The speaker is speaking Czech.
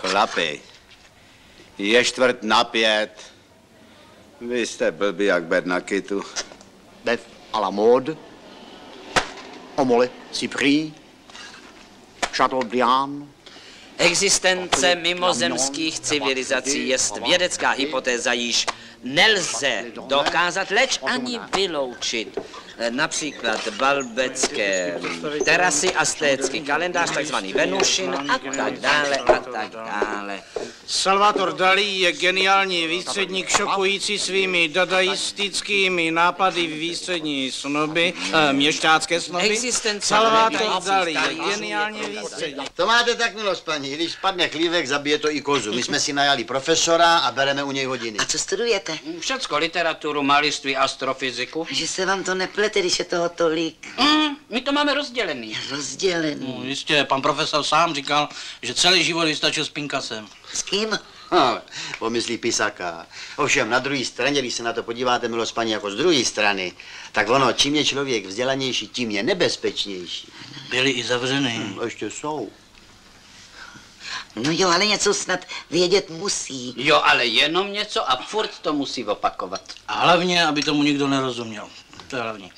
Chlapi, je 4:45. Vy jste blbý jak bed na kytu. Bev à la mode. Omole, Cyprý, Chateaubriand. Existence mimozemských civilizací je vědecká hypotéza, již nelze dokázat, leč ani vyloučit. Například balbecké terasy, aztécký kalendář, takzvaný Venušin a tak dále a tak dále. Salvador Dalí je geniální výstředník šokující svými dadaistickými nápady výstřední snoby, měšťácké snoby. Existence Salvador Dalí je geniální výstředník. To máte tak, milost paní, když spadne chlívek, zabije to i kozu. My jsme si najali profesora a bereme u něj hodiny. A co studujete? Všecko, literaturu, malířství, astrofyziku. Že se vám to neplete, když je toho tolik. My to máme rozdělený. Rozdělený. No, jistě, pan profesor sám říkal, že celý život vystačil s Pinkasem. S kým? Pomyslí Pisaka. Ovšem, na druhé straně, když se na to podíváte, milost paní, jako z druhé strany, tak ono, čím je člověk vzdělanější, tím je nebezpečnější. Byli i zavřený. Ještě jsou. No jo, ale něco snad vědět musí. Jo, ale jenom něco a furt to musí opakovat. A hlavně, aby tomu nikdo nerozuměl. To je hlavní.